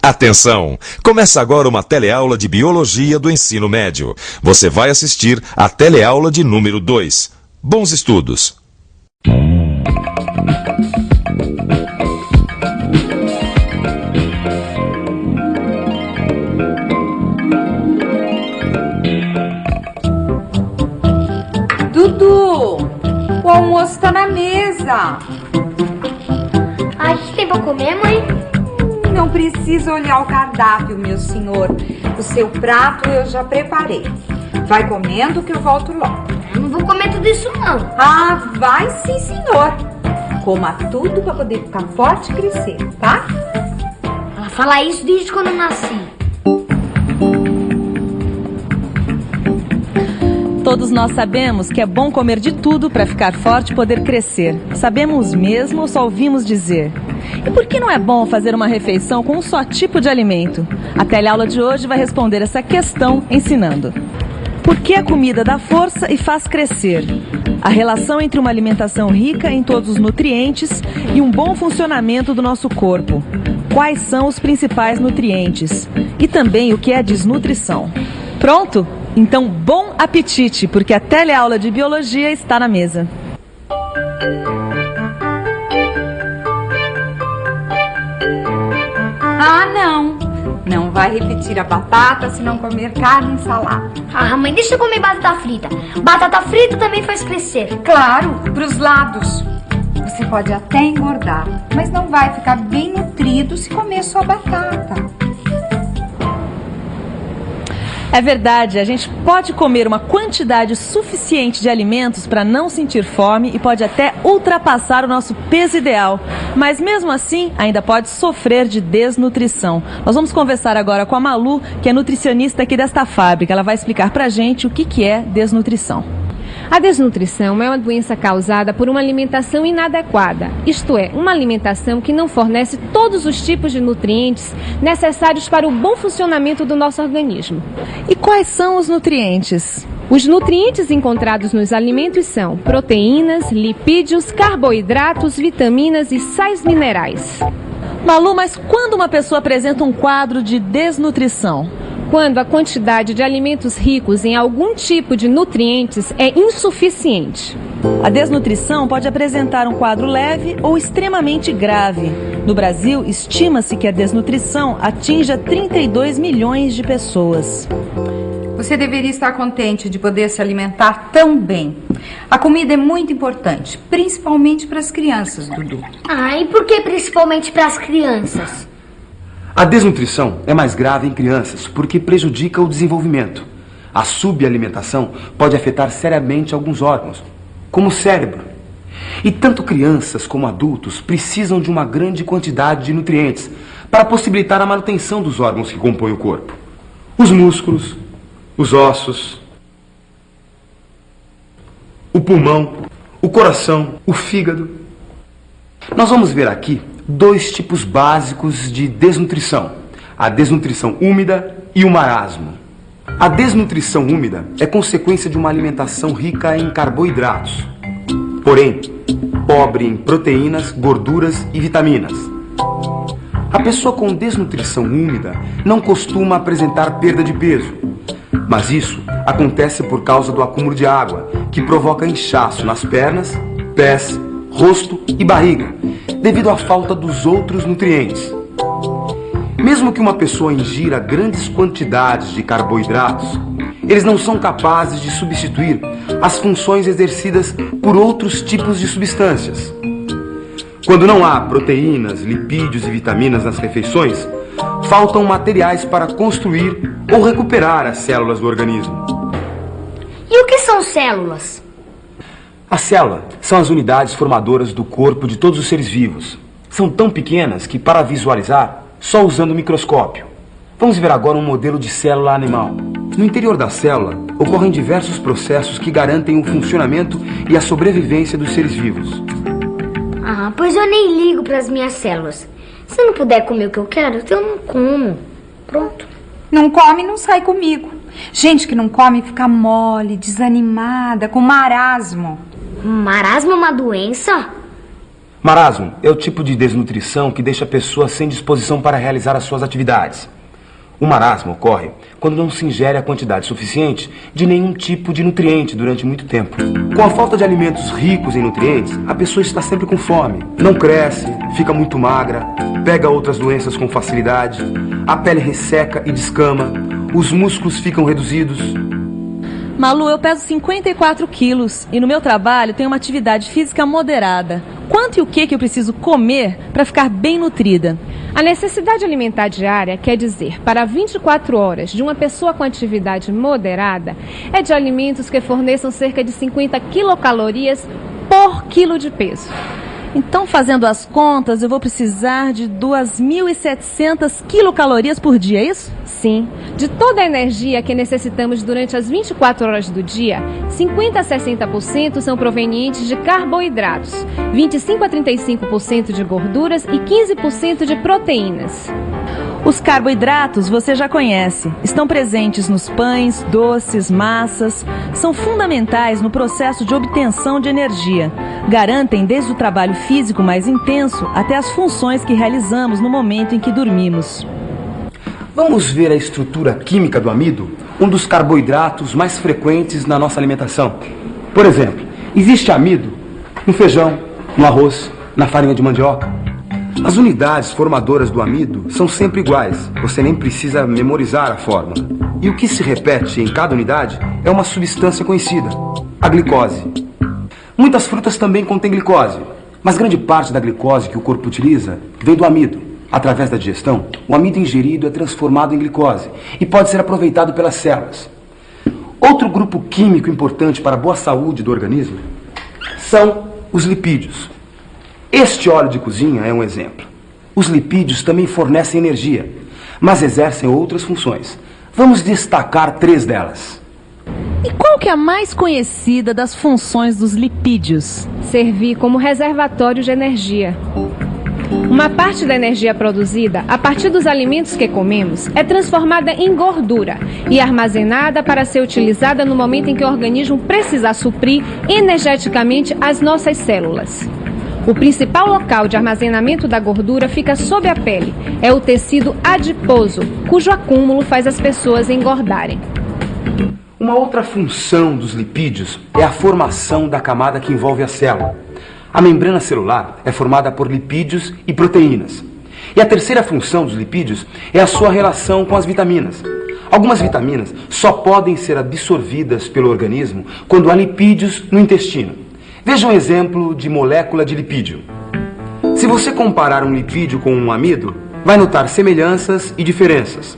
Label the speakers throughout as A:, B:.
A: Atenção! Começa agora uma teleaula de Biologia do Ensino Médio. Você vai assistir a teleaula de número 2. Bons estudos!
B: Dudu, o almoço tá na mesa.
C: Ai, o que tem pra comer, mãe?
B: Não precisa olhar o cardápio, meu senhor. O seu prato eu já preparei. Vai comendo que eu volto logo.
C: Eu não vou comer tudo isso, não.
B: Ah, vai sim, senhor. Coma tudo pra poder ficar forte e crescer, tá?
C: Ela fala isso desde quando eu nasci.
D: Todos nós sabemos que é bom comer de tudo para ficar forte e poder crescer. Sabemos mesmo ou só ouvimos dizer? E por que não é bom fazer uma refeição com um só tipo de alimento? A teleaula de hoje vai responder essa questão ensinando. Por que a comida dá força e faz crescer? A relação entre uma alimentação rica em todos os nutrientes e um bom funcionamento do nosso corpo. Quais são os principais nutrientes? E também o que é desnutrição. Pronto? Então, bom apetite, porque a teleaula de Biologia está na mesa.
B: Ah, não. Não vai repetir a batata se não comer carne e salada.
C: Ah, mãe, deixa eu comer batata frita. Batata frita também faz crescer.
B: Claro, pros lados. Você pode até engordar, mas não vai ficar bem nutrido se comer só batata.
D: É verdade, a gente pode comer uma quantidade suficiente de alimentos para não sentir fome e pode até ultrapassar o nosso peso ideal. Mas mesmo assim, ainda pode sofrer de desnutrição. Nós vamos conversar agora com a Malu, que é nutricionista aqui desta fábrica. Ela vai explicar pra gente o que é desnutrição.
E: A desnutrição é uma doença causada por uma alimentação inadequada, isto é, uma alimentação que não fornece todos os tipos de nutrientes necessários para o bom funcionamento do nosso organismo.
D: E quais são os nutrientes?
E: Os nutrientes encontrados nos alimentos são proteínas, lipídios, carboidratos, vitaminas e sais minerais.
D: Malu, mas quando uma pessoa apresenta um quadro de desnutrição?
E: Quando a quantidade de alimentos ricos em algum tipo de nutrientes é insuficiente.
D: A desnutrição pode apresentar um quadro leve ou extremamente grave. No Brasil, estima-se que a desnutrição atinja 32 milhões de pessoas.
B: Você deveria estar contente de poder se alimentar tão bem. A comida é muito importante, principalmente para as crianças, Dudu.
C: Ah, e por que principalmente para as crianças?
F: A desnutrição é mais grave em crianças porque prejudica o desenvolvimento. A subalimentação pode afetar seriamente alguns órgãos, como o cérebro. E tanto crianças como adultos precisam de uma grande quantidade de nutrientes para possibilitar a manutenção dos órgãos que compõem o corpo. Os músculos, os ossos, o pulmão, o coração, o fígado. Nós vamos ver aqui dois tipos básicos de desnutrição: a desnutrição úmida e o marasmo. A desnutrição úmida é consequência de uma alimentação rica em carboidratos, porém pobre em proteínas, gorduras e vitaminas. A pessoa com desnutrição úmida não costuma apresentar perda de peso, mas isso acontece por causa do acúmulo de água, que provoca inchaço nas pernas, pés, rosto e barriga, devido à falta dos outros nutrientes. Mesmo que uma pessoa ingira grandes quantidades de carboidratos, eles não são capazes de substituir as funções exercidas por outros tipos de substâncias. Quando não há proteínas, lipídios e vitaminas nas refeições, faltam materiais para construir ou recuperar as células do organismo.
C: E o que são células?
F: A célula são as unidades formadoras do corpo de todos os seres vivos. São tão pequenas que, para visualizar, só usando o microscópio. Vamos ver agora um modelo de célula animal. No interior da célula, ocorrem diversos processos que garantem o funcionamento e a sobrevivência dos seres vivos.
C: Ah, pois eu nem ligo para as minhas células. Se eu não puder comer o que eu quero, eu não como. Pronto.
B: Não come, não sai comigo. Gente que não come fica mole, desanimada, com marasmo.
C: Marasmo é uma doença?
F: Marasmo é o tipo de desnutrição que deixa a pessoa sem disposição para realizar as suas atividades. O marasmo ocorre quando não se ingere a quantidade suficiente de nenhum tipo de nutriente durante muito tempo. Com a falta de alimentos ricos em nutrientes, a pessoa está sempre com fome, não cresce, fica muito magra, pega outras doenças com facilidade, a pele resseca e descama, os músculos ficam reduzidos.
D: Malu, eu peso 54 quilos e no meu trabalho tenho uma atividade física moderada. Quanto e o que eu preciso comer para ficar bem nutrida?
E: A necessidade alimentar diária, quer dizer, para 24 horas de uma pessoa com atividade moderada, é de alimentos que forneçam cerca de 50 quilocalorias por quilo de peso.
D: Então, fazendo as contas, eu vou precisar de 2.700 quilocalorias por dia, é isso?
E: Sim. De toda a energia que necessitamos durante as 24 horas do dia, 50 a 60% são provenientes de carboidratos, 25 a 35% de gorduras e 15% de proteínas.
D: Os carboidratos você já conhece. Estão presentes nos pães, doces, massas. São fundamentais no processo de obtenção de energia. Garantem desde o trabalho físico mais intenso até as funções que realizamos no momento em que dormimos.
F: Vamos ver a estrutura química do amido, um dos carboidratos mais frequentes na nossa alimentação. Por exemplo, existe amido no feijão, no arroz, na farinha de mandioca. As unidades formadoras do amido são sempre iguais, você nem precisa memorizar a fórmula. E o que se repete em cada unidade é uma substância conhecida, a glicose. Muitas frutas também contêm glicose, mas grande parte da glicose que o corpo utiliza vem do amido. Através da digestão, o amido ingerido é transformado em glicose e pode ser aproveitado pelas células. Outro grupo químico importante para a boa saúde do organismo são os lipídios. Este óleo de cozinha é um exemplo. Os lipídios também fornecem energia, mas exercem outras funções. Vamos destacar 3 delas.
D: E qual que é a mais conhecida das funções dos lipídios?
E: Servir como reservatório de energia. Uma parte da energia produzida a partir dos alimentos que comemos é transformada em gordura e armazenada para ser utilizada no momento em que o organismo precisar suprir energeticamente as nossas células. O principal local de armazenamento da gordura fica sob a pele. É o tecido adiposo, cujo acúmulo faz as pessoas engordarem.
F: Uma outra função dos lipídios é a formação da camada que envolve a célula. A membrana celular é formada por lipídios e proteínas. E a terceira função dos lipídios é a sua relação com as vitaminas. Algumas vitaminas só podem ser absorvidas pelo organismo quando há lipídios no intestino. Veja um exemplo de molécula de lipídio. Se você comparar um lipídio com um amido, vai notar semelhanças e diferenças.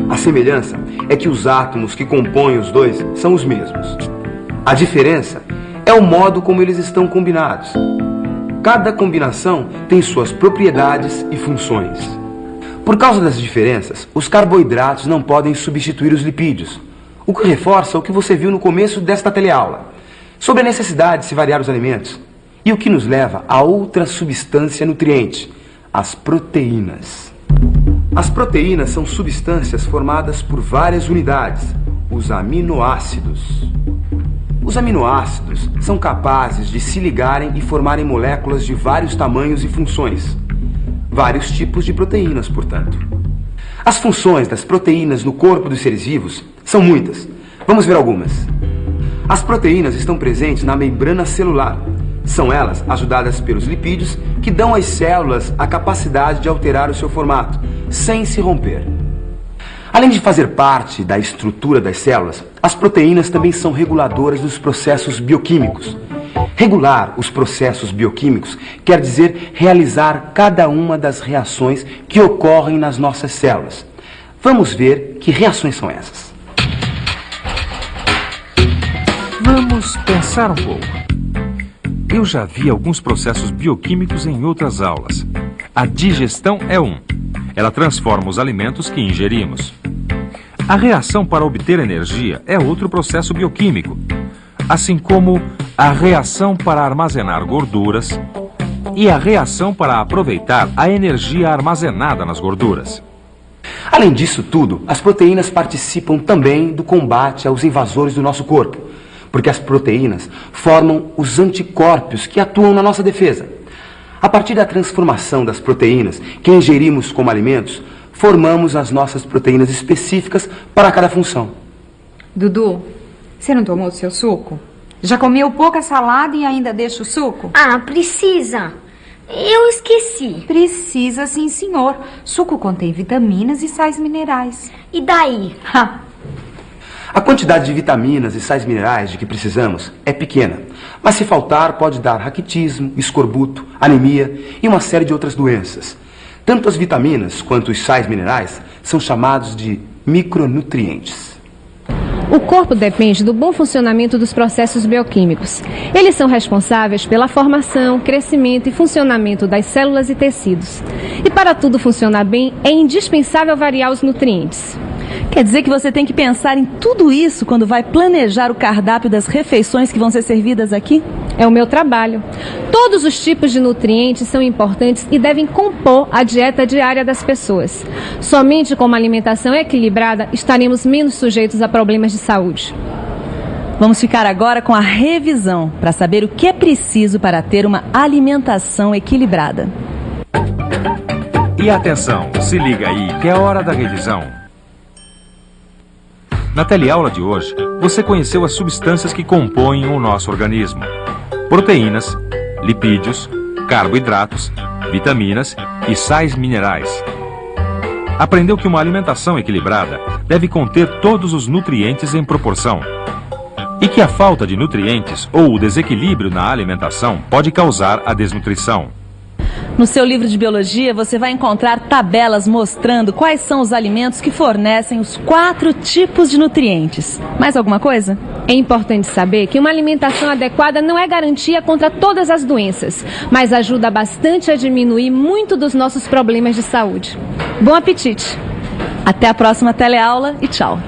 F: A semelhança é que os átomos que compõem os dois são os mesmos. A diferença é o modo como eles estão combinados. Cada combinação tem suas propriedades e funções. Por causa das diferenças, os carboidratos não podem substituir os lipídios, o que reforça o que você viu no começo desta teleaula, sobre a necessidade de se variar os alimentos, e o que nos leva a outra substância nutriente, as proteínas. As proteínas são substâncias formadas por várias unidades, os aminoácidos. Os aminoácidos são capazes de se ligarem e formarem moléculas de vários tamanhos e funções. Vários tipos de proteínas, portanto. As funções das proteínas no corpo dos seres vivos são muitas. Vamos ver algumas. As proteínas estão presentes na membrana celular. São elas ajudadas pelos lipídios que dão às células a capacidade de alterar o seu formato, sem se romper. Além de fazer parte da estrutura das células, as proteínas também são reguladoras dos processos bioquímicos. Regular os processos bioquímicos quer dizer realizar cada uma das reações que ocorrem nas nossas células. Vamos ver que reações são essas.
G: Vamos pensar um pouco. Eu já vi alguns processos bioquímicos em outras aulas. A digestão é um. Ela transforma os alimentos que ingerimos. A reação para obter energia é outro processo bioquímico, assim como a reação para armazenar gorduras e a reação para aproveitar a energia armazenada nas gorduras.
F: Além disso tudo, as proteínas participam também do combate aos invasores do nosso corpo, porque as proteínas formam os anticorpos que atuam na nossa defesa. A partir da transformação das proteínas que ingerimos como alimentos, formamos as nossas proteínas específicas para cada função.
B: Dudu, você não tomou o seu suco? Já comeu pouca salada e ainda deixa o suco?
C: Ah, precisa. Eu esqueci.
B: Precisa sim, senhor. Suco contém vitaminas e sais minerais.
C: E daí?
F: A quantidade de vitaminas e sais minerais de que precisamos é pequena, mas se faltar pode dar raquitismo, escorbuto, anemia e uma série de outras doenças. Tanto as vitaminas quanto os sais minerais são chamados de micronutrientes.
E: O corpo depende do bom funcionamento dos processos bioquímicos. Eles são responsáveis pela formação, crescimento e funcionamento das células e tecidos. E para tudo funcionar bem, é indispensável variar os nutrientes.
D: Quer dizer que você tem que pensar em tudo isso quando vai planejar o cardápio das refeições que vão ser servidas aqui?
E: É o meu trabalho. Todos os tipos de nutrientes são importantes e devem compor a dieta diária das pessoas. Somente com uma alimentação equilibrada estaremos menos sujeitos a problemas de saúde.
D: Vamos ficar agora com a revisão para saber o que é preciso para ter uma alimentação equilibrada.
G: E atenção, se liga aí que é hora da revisão. Na teleaula de hoje, você conheceu as substâncias que compõem o nosso organismo: proteínas, lipídios, carboidratos, vitaminas e sais minerais. Aprendeu que uma alimentação equilibrada deve conter todos os nutrientes em proporção e que a falta de nutrientes ou o desequilíbrio na alimentação pode causar a desnutrição.
D: No seu livro de biologia, você vai encontrar tabelas mostrando quais são os alimentos que fornecem os 4 tipos de nutrientes. Mais alguma coisa?
E: É importante saber que uma alimentação adequada não é garantia contra todas as doenças, mas ajuda bastante a diminuir muito dos nossos problemas de saúde. Bom apetite!
D: Até a próxima teleaula e tchau!